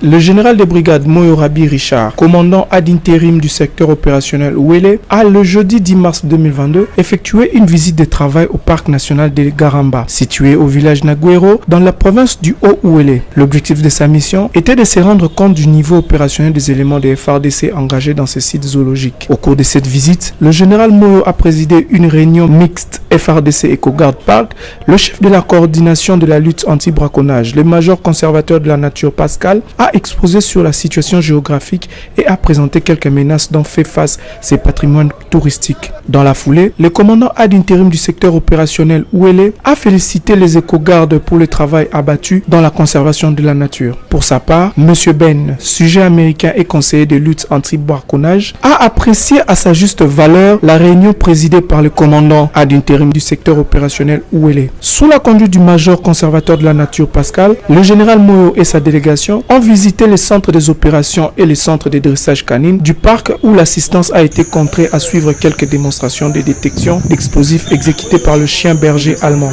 Le général de brigade Moyorabi Richard, commandant ad intérim du secteur opérationnel Ouélé, a le jeudi 10 mars 2022 effectué une visite de travail au parc national de Garamba, situé au village Naguero, dans la province du Haut-Ouélé. L'objectif de sa mission était de se rendre compte du niveau opérationnel des éléments de FARDC engagés dans ces sites zoologiques. Au cours de cette visite, le général Moyo a présidé une réunion mixte FARDC Eco-Garde Park. Le chef de la coordination de la lutte anti-braconnage, le major conservateur de la nature Pascal, a exposé sur la situation géographique et a présenté quelques menaces dont fait face ces patrimoines touristiques. Dans la foulée, le commandant ad intérim du secteur opérationnel Ouélé a félicité les éco-gardes pour le travail abattu dans la conservation de la nature. Pour sa part, M. Ben, sujet américain et conseiller de lutte anti-braconnage, a apprécié à sa juste valeur la réunion présidée par le commandant ad intérim du secteur opérationnel Ouélé. Sous la conduite du major conservateur de la nature Pascal, le général Moyo et sa délégation ont visité les centres des opérations et les centres de dressage canine du parc où l'assistance a été contrainte à suivre quelques démonstrations de détection d'explosifs exécutées par le chien berger allemand.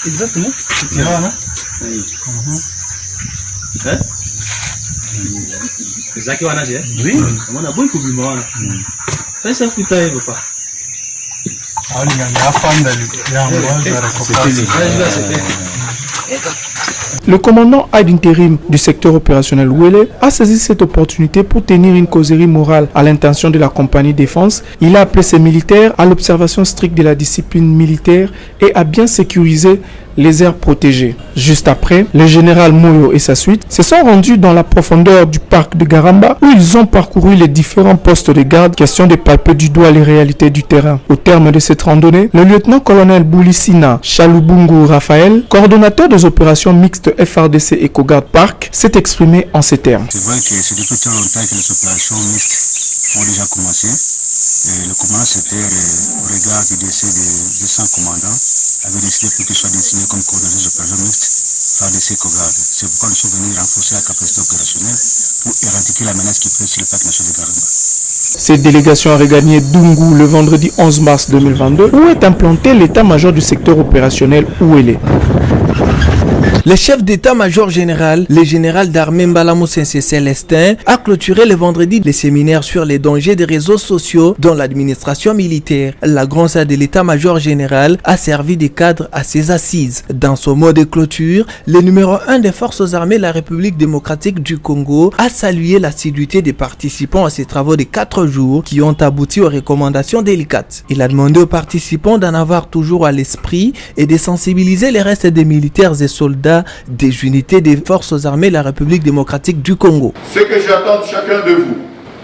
Exactement. Oui. On a beaucoup de mal. Fais ça plus tard, papa. Le commandant ad intérim du secteur opérationnel Ouélé a saisi cette opportunité pour tenir une causerie morale à l'intention de la compagnie défense. Il a appelé ses militaires à l'observation stricte de la discipline militaire et à bien sécuriser les aires protégées. Juste après, le général Moyo et sa suite se sont rendus dans la profondeur du parc de Garamba où ils ont parcouru les différents postes de garde, question de palper du doigt les réalités du terrain. Au terme de cette randonnée, le lieutenant-colonel Boulissina Chalubungu Raphaël, coordonnateur des opérations mixtes FARDC Eco-Garde Park, s'est exprimé en ces termes. C'est vrai que c'est depuis très longtemps que les opérations mixtes ont déjà commencé. Et le commandant c'était au regard du décès des 100 commandants, avait décidé pour qu'il soit désigné comme coordonnateur des opérations mixtes FARDC Eco-Garde. C'est pourquoi nous sommes venus renforcer la capacité opérationnelle pour éradiquer la menace qui pèse sur le parc national de Garamba. Cette délégation a regagné Dungu le vendredi 11 mars 2022 où est implanté l'état-major du secteur opérationnel Ouélé. Le chef d'état-major général, le général d'armée Mbalamo Sensé Célestin, a clôturé le vendredi le séminaire sur les dangers des réseaux sociaux dans l'administration militaire. La grande salle de l'état-major général a servi de cadre à ses assises. Dans son mot de clôture, le numéro 1 des forces armées de la République démocratique du Congo a salué l'assiduité des participants à ces travaux de 4 jours qui ont abouti aux recommandations délicates. Il a demandé aux participants d'en avoir toujours à l'esprit et de sensibiliser les restes des militaires et soldats des unités des forces armées de la République démocratique du Congo. Ce que j'attends de chacun de vous,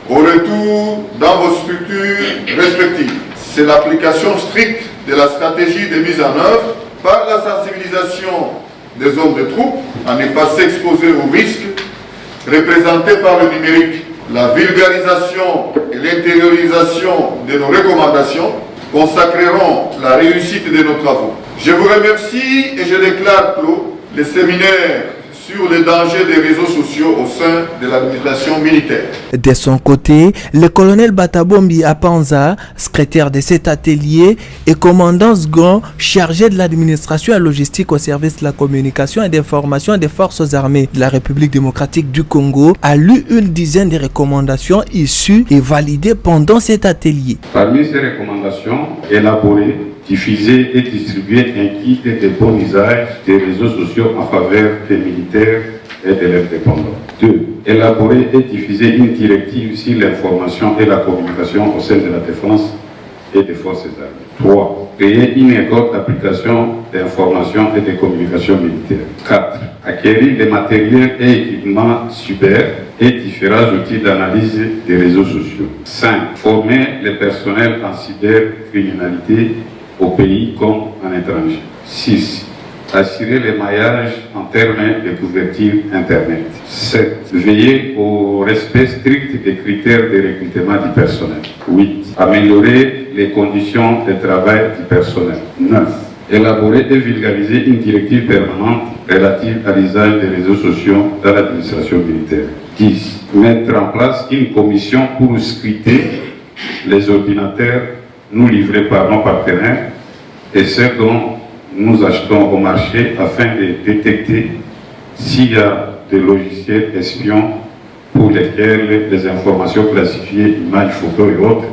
au retour dans vos structures respectives, c'est l'application stricte de la stratégie de mise en œuvre par la sensibilisation des hommes de troupe à ne pas s'exposer aux risques représentés par le numérique, la vulgarisation et l'intériorisation de nos recommandations consacreront la réussite de nos travaux. Je vous remercie et je déclare clos le séminaire sur les dangers des réseaux sociaux au sein de l'administration militaire. De son côté, le colonel Batabombi Apanza, secrétaire de cet atelier et commandant second chargé de l'administration et logistique au service de la communication et des formations des forces armées de la République démocratique du Congo, a lu une dizaine de recommandations issues et validées pendant cet atelier. Parmi ces recommandations, élaborées, diffuser et distribuer un guide de bon usage des réseaux sociaux en faveur des militaires et de leurs dépendants. 2. Élaborer et diffuser une directive sur l'information et la communication au sein de la défense et des forces armées. 3. Créer une école d'application d'information et de communication militaire. 4. Acquérir des matériels et équipements cyber et différents outils d'analyse des réseaux sociaux. 5. Former le personnel en cybercriminalité au pays comme en étranger. 6. Assurer le maillage en termes de couverture Internet. 7. Veiller au respect strict des critères de recrutement du personnel. 8. Améliorer les conditions de travail du personnel. 9. Élaborer et vulgariser une directive permanente relative à l'usage des réseaux sociaux dans l'administration militaire. 10. Mettre en place une commission pour scruter les ordinateurs nous livrés par nos partenaires et ceux dont nous achetons au marché afin de détecter s'il y a des logiciels espions pour lesquels les informations classifiées, images, photos et autres,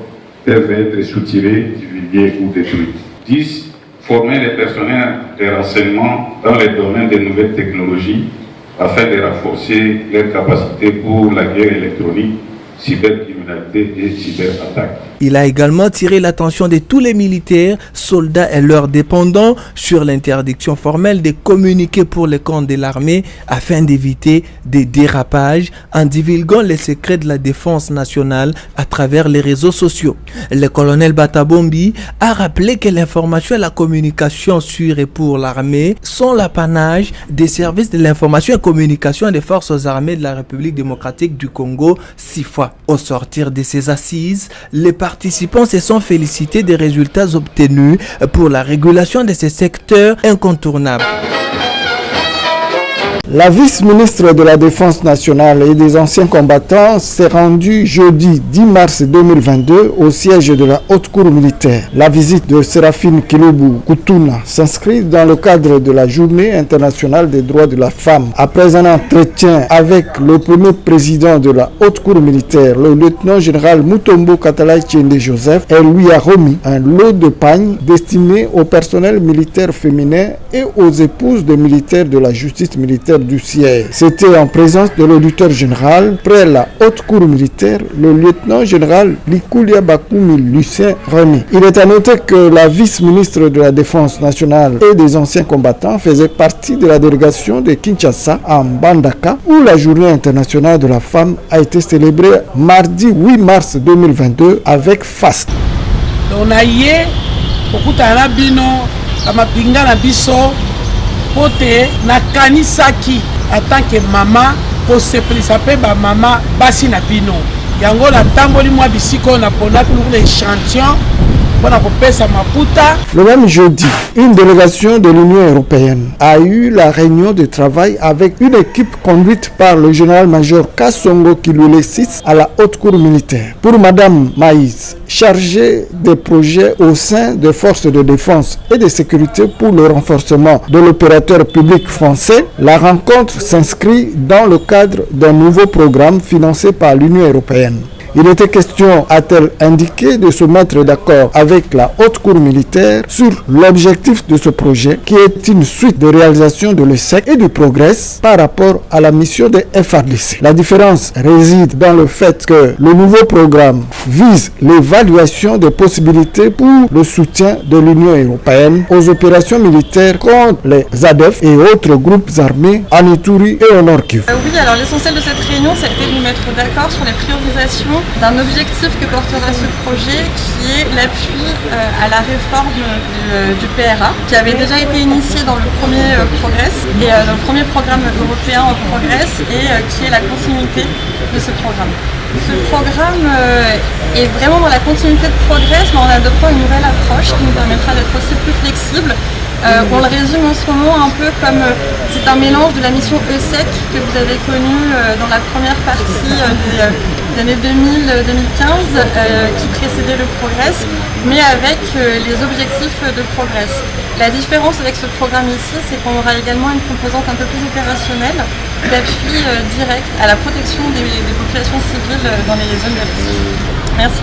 peuvent être soutirées, divulguées ou détruites. 10. Former les personnels de renseignement dans les domaines des nouvelles technologies afin de renforcer leurs capacités pour la guerre électronique, cybercriminalité et cyberattaque. Il a également tiré l'attention de tous les militaires, soldats et leurs dépendants sur l'interdiction formelle de communiquer pour les comptes de l'armée afin d'éviter des dérapages en divulguant les secrets de la défense nationale à travers les réseaux sociaux. Le colonel Batabombi a rappelé que l'information et la communication sur et pour l'armée sont l'apanage des services de l'information et communication des forces armées de la République démocratique du Congo, SIFA. Au sortir de ces assises, les participants se sont félicités des résultats obtenus pour la régulation de ces secteurs incontournables. La vice-ministre de la Défense nationale et des anciens combattants s'est rendue jeudi 10 mars 2022 au siège de la Haute Cour militaire. La visite de Séraphine Kilubu Kutuna s'inscrit dans le cadre de la Journée internationale des droits de la femme. Après un entretien avec le premier président de la Haute Cour militaire, le lieutenant-général Mutombo Katalai Tchende Joseph, elle lui a remis un lot de pagnes destiné au personnel militaire féminin et aux épouses des militaires de la justice militaire du siège. C'était en présence de l'auditeur général près la Haute Cour militaire, le lieutenant-général Likulia Bakumi Lucien René. Il est à noter que la vice-ministre de la Défense nationale et des anciens combattants faisait partie de la délégation de Kinshasa à Mbandaka, où la Journée internationale de la femme a été célébrée mardi 8 mars 2022 avec faste. On a yé okutana bino amapinga na biso pote na kanisaki en tant que maman pour se présaper ba maman basi na bino yango la tamboli mwa bisiko na pona pour l'échantillon. Le même jeudi, une délégation de l'Union européenne a eu la réunion de travail avec une équipe conduite par le général-major Kassongo Kilule 6 à la Haute Cour militaire. Pour Madame Maïs, chargée des projets au sein des forces de défense et de sécurité pour le renforcement de l'opérateur public français, la rencontre s'inscrit dans le cadre d'un nouveau programme financé par l'Union européenne. Il était question, a-t-elle indiqué, de se mettre d'accord avec la Haute Cour militaire sur l'objectif de ce projet qui est une suite de réalisation de l'ESSEC et du Progress par rapport à la mission de FARDC. La différence réside dans le fait que le nouveau programme vise l'évaluation des possibilités pour le soutien de l'Union européenne aux opérations militaires contre les ADF et autres groupes armés en Ituri et au Nord Kivu. Oui, alors l'essentiel de cette réunion, ça a été de nous mettre d'accord sur les priorisations d'un objectif que portera ce projet qui est l'appui à la réforme du PRA qui avait déjà été initié dans le premier Progress et dans le premier programme européen en Progress et qui est la continuité de ce programme. Ce programme est vraiment dans la continuité de Progress mais en adoptant une nouvelle approche qui nous permettra d'être aussi plus flexible. On le résume en ce moment un peu comme c'est un mélange de la mission ESSEC que vous avez connue dans la première partie des années 2000-2015 qui précédait le Progress, mais avec les objectifs de Progress. La différence avec ce programme ici, c'est qu'on aura également une composante un peu plus opérationnelle d'appui direct à la protection des populations civiles dans les zones de risque. Merci.